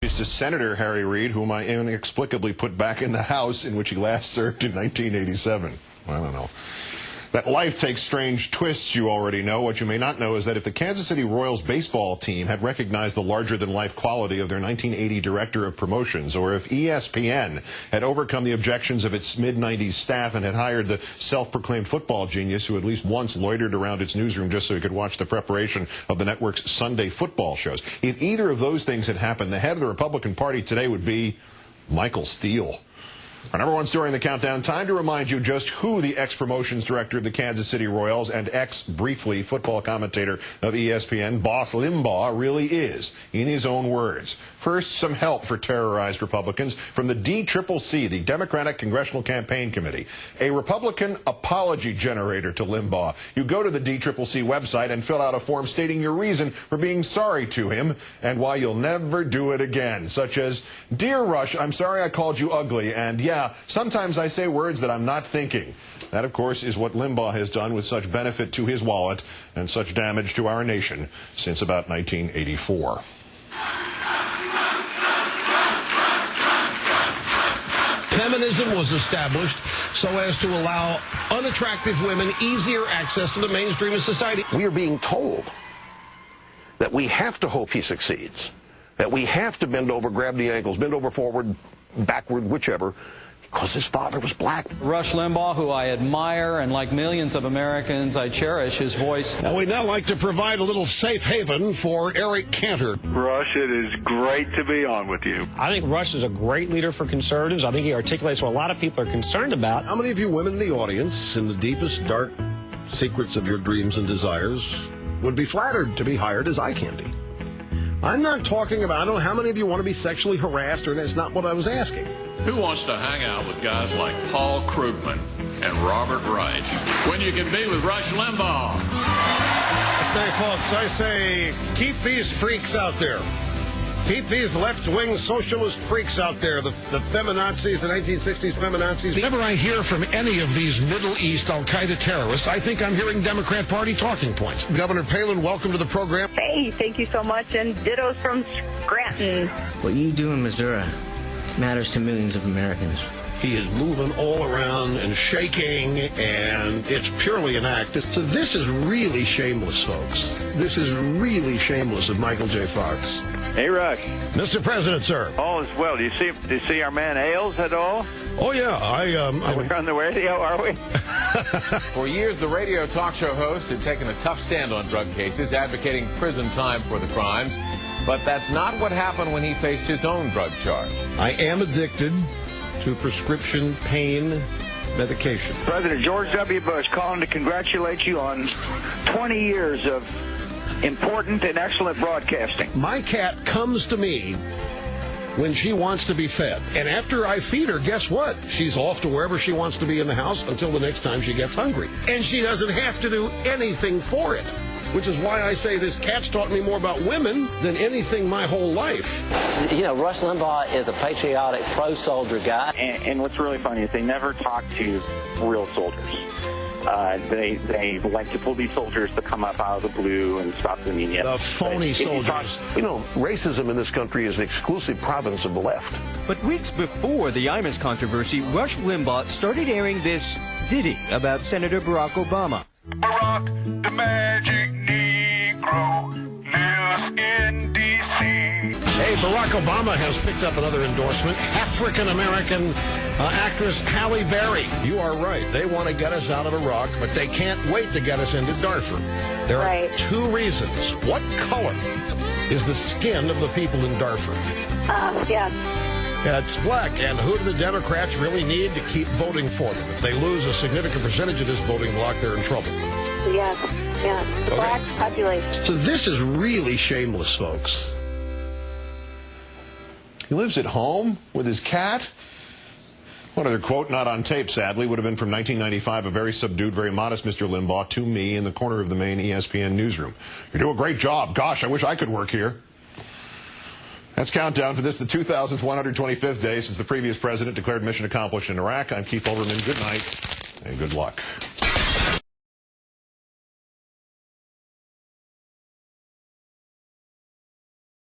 To Senator Harry Reid, whom I inexplicably put back in the House in which he last served in 1987. I don't know. That life takes strange twists, you already know. What you may not know is that if the Kansas City Royals baseball team had recognized the larger-than-life quality of their 1980 director of promotions, or if ESPN had overcome the objections of its mid-90s staff and had hired the self-proclaimed football genius who at least once loitered around its newsroom just so he could watch the preparation of the network's Sunday football shows, if either of those things had happened, the head of the Republican Party today would be Michael Steele. Our number one story in the countdown, time to remind you just who the ex-promotions director of the Kansas City Royals and ex-briefly football commentator of ESPN, boss Limbaugh, really is, in his own words. First, some help for terrorized Republicans from the DCCC, the Democratic Congressional Campaign Committee, a Republican apology generator to Limbaugh. You go to the DCCC website and fill out a form stating your reason for being sorry to him and why you'll never do it again, such as, "Dear Rush, I'm sorry I called you ugly, and yeah, sometimes I say words that I'm not thinking." That, of course, is what Limbaugh has done with such benefit to his wallet and such damage to our nation since about 1984. Feminism was established so as to allow unattractive women easier access to the mainstream of society. We are being told that we have to hope he succeeds, that we have to bend over, grab the ankles, bend over forward, backward, whichever, because his father was black. Rush Limbaugh, who I admire, and like millions of Americans, I cherish his voice. Now, we'd now like to provide a little safe haven for Eric Cantor. Rush, it is great to be on with you. I think Rush is a great leader for conservatives. I think he articulates what a lot of people are concerned about. How many of you women in the audience, in the deepest, dark secrets of your dreams and desires, would be flattered to be hired as eye candy? I'm not talking about, I don't know how many of you want to be sexually harassed, or that's not what I was asking. Who wants to hang out with guys like Paul Krugman and Robert Reich when you can be with Rush Limbaugh? I say, folks, I say, keep these freaks out there. Keep these left-wing socialist freaks out there, the feminazis, the 1960s feminazis. Whenever I hear from any of these Middle East al-Qaeda terrorists, I think I'm hearing Democrat Party talking points. Governor Palin, welcome to the program. Hey, thank you so much, and dittos from Scranton. What you do in Missouri matters to millions of Americans. He is moving all around and shaking, and it's purely an act. So this is really shameless, folks. This is really shameless of Michael J. Fox. Hey, Rush. Mr. President, sir. All is well. Do you see our man Ailes at all? Oh, yeah. We're on the radio, are we? For years, the radio talk show host had taken a tough stand on drug cases, advocating prison time for the crimes. But that's not what happened when he faced his own drug charge. I am addicted to prescription pain medication. President George W. Bush calling to congratulate you on 20 years of important and excellent broadcasting. My cat comes to me when she wants to be fed. And after I feed her, guess what? She's off to wherever she wants to be in the house until the next time she gets hungry. And she doesn't have to do anything for it. Which is why I say this cat's taught me more about women than anything my whole life. You know, Rush Limbaugh is a patriotic, pro-soldier guy. And what's really funny is they never talk to real soldiers. They like to pull these soldiers to come up out of the blue and stop the media. The phony soldiers. You know, racism in this country is the exclusive province of the left. But weeks before the Imus controversy, Rush Limbaugh started airing this ditty about Senator Barack Obama. Barack, the magic Negro, lives in D.C. Hey, Barack Obama has picked up another endorsement. African-American actress Halle Berry. You are right. They want to get us out of Iraq, but they can't wait to get us into Darfur. There are two reasons. What color is the skin of the people in Darfur? Yeah, it's black. And who do the Democrats really need to keep voting for them? If they lose a significant percentage of this voting bloc, they're in trouble. yes. The black population. So this is really shameless, folks. He lives at home with his cat? One other quote, not on tape, sadly, would have been from 1995, a very subdued, very modest Mr. Limbaugh to me in the corner of the main ESPN newsroom. You do a great job. Gosh, I wish I could work here. That's Countdown for this, the 2,125th day since the previous president declared mission accomplished in Iraq. I'm Keith Olbermann. Good night and good luck.